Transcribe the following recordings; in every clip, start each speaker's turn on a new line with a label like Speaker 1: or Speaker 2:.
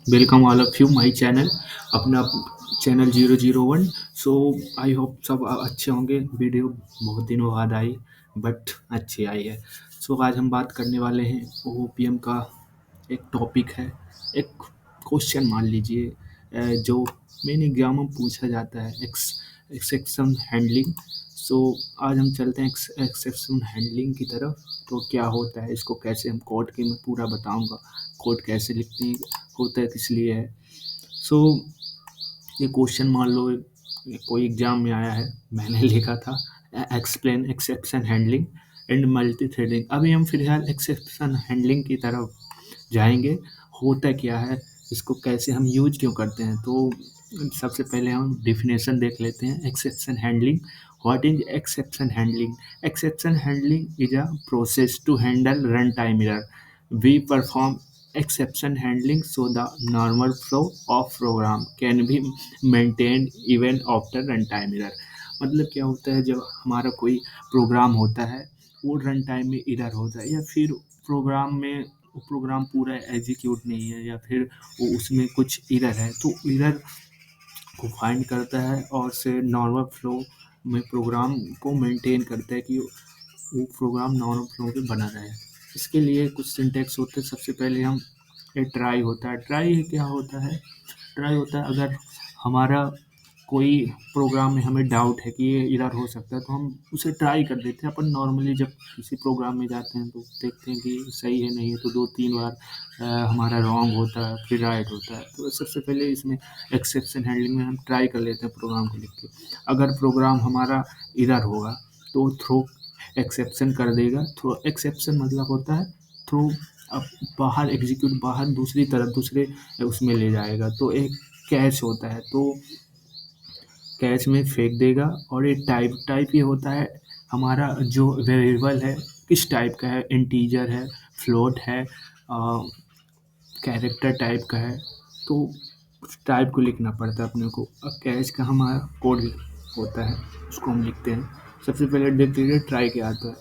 Speaker 1: Welcome all of you my channel, अपना channel 001। So I hope सब अच्छे होंगे। वीडियो बहुत दिनों बाद आई, बट अच्छी आई है। सो आज हम बात करने वाले हैं ओपीएम का। एक टॉपिक है, एक क्वेश्चन मान लीजिए, जो मेन एग्जाम में पूछा जाता है, एक्सेप्शन हैंडलिंग। सो आज हम चलते हैं एक्सेप्शन हैंडलिंग की तरफ। तो क्या होता है, इसको कैसे हम कोड के मैं पूरा बताऊंगा, कोड कैसे लिखते हैं, होता है किस लिए है। सो ये क्वेश्चन मान लो ये कोई एग्जाम में आया है, मैंने लिखा था explain exception handling and multi threading. अभी हम फिलहाल एक्सेप्शन हैंडलिंग की तरफ जाएंगे। होता क्या है, इसको कैसे हम यूज क्यों करते हैं, तो सबसे पहले हम डिफिनेशन देख लेते हैं exception handling. What is exception handling? Exception handling is a process to handle run time error. We perform exception handling so the normal flow of program can be maintained even after runtime error। मतलब क्या होता है, जब हमारा कोई programme होता है, वो रन टाइम में इरर होता है, या फिर प्रोग्राम में वो प्रोग्राम पूरा एग्जीक्यूट नहीं है, या फिर वो उसमें कुछ इरर है, तो इरर को फाइंड करता है और से नॉर्मल फ्लो में प्रोग्राम को मेंटेन करता है कि वो प्रोग्राम नॉर्मल फ्लो पे बना रहे। इसके लिए कुछ सिंटेक्स होते हैं। सबसे पहले हम ये ट्राई होता है। ट्राई क्या होता है? ट्राई होता है अगर हमारा कोई प्रोग्राम में हमें डाउट है कि ये एरर हो सकता है, तो हम उसे ट्राई कर देते हैं। अपन नॉर्मली जब किसी प्रोग्राम में जाते हैं तो देखते हैं कि सही है नहीं है, तो 2-3 बार हमारा रॉन्ग होता है, फिर राइट होता है। तो सबसे पहले इसमें एक्सेप्शन हैंडलिंग में हम ट्राई कर लेते हैं प्रोग्राम को लिख के। अगर प्रोग्राम हमारा एरर होगा तो थ्रो एक्सेप्शन कर देगा। थ्रो एक्सेप्शन मतलब होता है थ्रो, अब बाहर एग्जीक्यूट, बाहर दूसरी तरफ दूसरे उसमें ले जाएगा। तो एक कैच होता है, तो कैच में फेंक देगा। और ये टाइप टाइप ये होता है हमारा जो वेरिएबल है किस टाइप का है, इंटीजर है, फ्लोट है, कैरेक्टर टाइप का है, तो उस टाइप को लिखना पड़ता है अपने को। अब कैच का हमारा कोड होता है, उसको हम लिखते हैं। सबसे पहले देखिए ट्राई क्या आता है।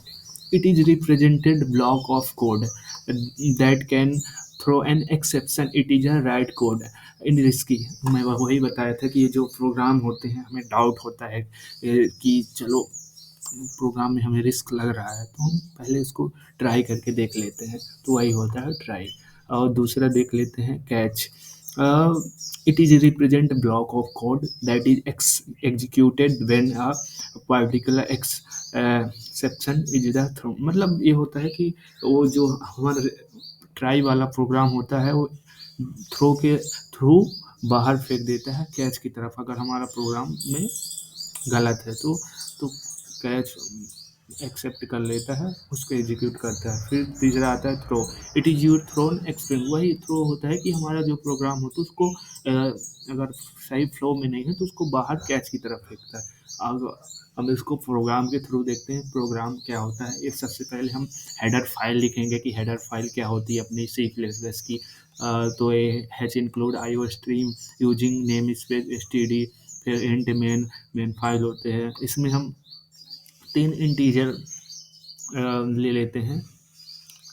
Speaker 1: It is represented block of code that can throw an exception. It is a write code in risky. मैं वही बताया था कि ये जो प्रोग्राम होते हैं, हमें डाउट होता है कि चलो प्रोग्राम में हमें रिस्क लग रहा है, तो हम पहले इसको ट्राई करके देख लेते हैं। तो वही होता है ट्राई। और दूसरा देख लेते हैं catch. It is represent block of code that is executed when a particular exception is the throw. मतलब ये होता है कि वो जो हमारा ट्राई वाला प्रोग्राम होता है, वो थ्रो के थ्रू बाहर फेंक देता है कैच की तरफ, अगर हमारा प्रोग्राम में गलत है तो कैच एक्सेप्ट कर लेता है, उसको एग्जीक्यूट करता है। फिर तीसरा आता है throw. It is your thrown express. वही थ्रो होता है कि हमारा जो प्रोग्राम होता है उसको अगर सही फ्लो में नहीं है तो उसको बाहर कैच की तरफ फेंकता है। अब हम इसको प्रोग्राम के थ्रू देखते हैं प्रोग्राम क्या होता है। ये सबसे पहले हम हेडर फाइल लिखेंगे कि हेडर फाइल क्या होती है अपनी सी प्लस प्लस की। तो ये hash include I O stream using namespace S T D. फिर इंट मेन फाइल होते हैं। इसमें हम 3 इंटीजर ले लेते हैं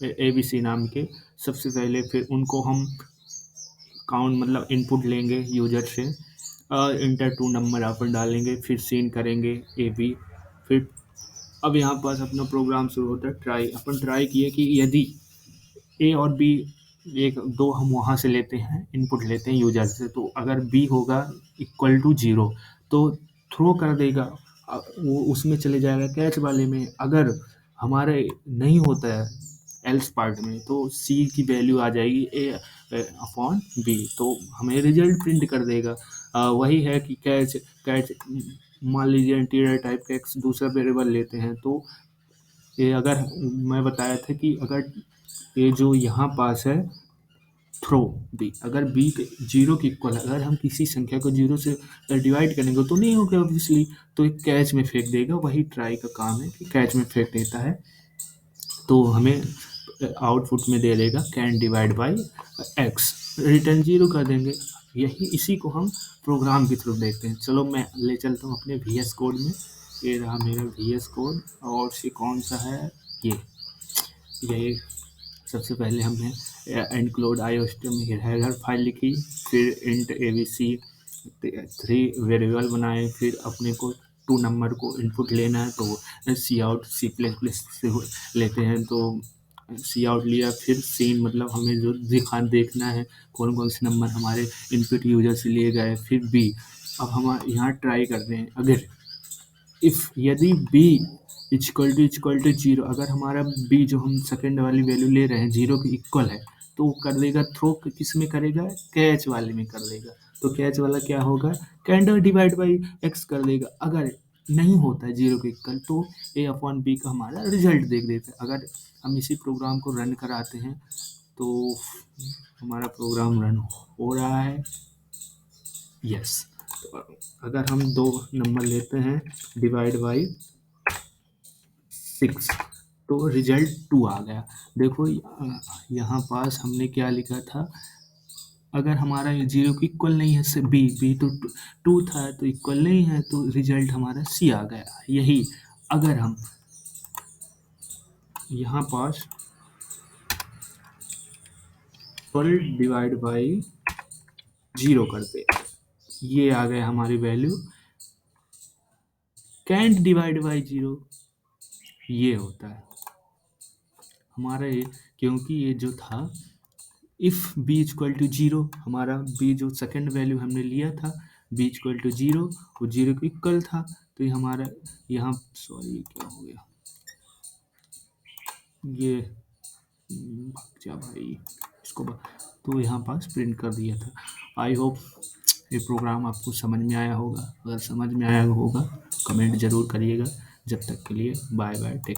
Speaker 1: ए बी सी नाम के। सबसे पहले फिर उनको हम काउंट मतलब इनपुट लेंगे यूजर से, इंटर टू नंबर अपन डालेंगे, फिर सीन करेंगे ए बी। फिर अब यहाँ पास अपना प्रोग्राम शुरू होता है ट्राई। अपन ट्राई किए कि यदि ए और बी, एक दो हम वहाँ से लेते हैं, इनपुट लेते हैं यूजर से, तो अगर बी होगा इक्वल टू जीरो तो थ्रो कर देगा। वो उसमें चले जाएगा कैच वाले में। अगर हमारे नहीं होता है एल्स पार्ट में, तो सी की वैल्यू आ जाएगी ए अपॉन बी, तो हमें रिजल्ट प्रिंट कर देगा। वही है कि कैच कैच मान लीजिए इंटीरियर टाइप का एक दूसरा वेरिएबल लेते हैं, तो ये अगर मैं बताया था कि अगर ये जो यहाँ पास है थ्रो बी, अगर बी जीरो की इक्वल है, अगर हम किसी संख्या को जीरो से डिवाइड करेंगे तो नहीं होगा ऑब्वियसली, तो एक कैच में फेंक देगा। वही ट्राई का काम है कि कैच में फेंक देता है, तो हमें आउटपुट में दे देगा can divide by x, return zero कर देंगे। यही इसी को हम प्रोग्राम के थ्रू देखते हैं। चलो मैं ले चलता हूँ अपने वी एस कोड में। ये रहा मेरा वी एस कोड, और से कौन सा है ये। सबसे पहले हमने इंक्लूड आईओस्ट्रीम हेडर फाइल लिखी, फिर इंट एबीसी 3 वेरिएबल बनाए, फिर अपने को 2 नंबर को इनपुट लेना है तो सी आउट सी प्लस प्लस से लेते हैं, तो सी आउट लिया, फिर सीन मतलब हमें जो देखना है कौन कौन से नंबर हमारे इनपुट यूजर से लिए गए, फिर बी। अब हम यहाँ ट्राई करते हैं, अगर इफ़ यदि बी इक्वल टू जीरो, अगर हमारा बी जो हम सेकेंड वाली वैल्यू ले रहे हैं जीरो के इक्वल है, तो वो कर देगा थ्रो किस में करेगा, कैच वाले में कर देगा। तो कैच वाला क्या होगा, कैंड डिवाइड बाई एक्स कर देगा। अगर नहीं होता है जीरो के इक्वल, तो ए अपॉन बी का हमारा रिजल्ट देख देता है। अगर हम इसी प्रोग्राम को रन कराते हैं तो हमारा प्रोग्राम रन हो रहा है, यस। तो अगर हम 2 नंबर लेते हैं डिवाइड बाई 6, तो रिजल्ट 2 आ गया। देखो यहाँ पास हमने क्या लिखा था, अगर हमारा ये जीरो के इक्वल नहीं है से बी तो 2 था, तो इक्वल नहीं है, तो रिजल्ट हमारा सी आ गया। यही अगर हम यहाँ पास 12 डिवाइड बाई 0 करते, ये आ गए हमारी वैल्यू। कैंट डिवाइड बाई 0 ये होता है हमारा ये, क्योंकि ये जो था इफ़ बी इक्वल टू 0, हमारा बी जो सेकेंड वैल्यू हमने लिया था बी इक्वल टू 0, वो 0 के इक्वल था, तो ये हमारा यहाँ सॉरी क्या हो गया, ये भाग जा भाई इसको तो यहाँ पास प्रिंट कर दिया था। आई होप ये प्रोग्राम आपको समझ में आया होगा। अगर समझ में आया होगा कमेंट ज़रूर करिएगा। जब तक के लिए बाय बाय, टेक।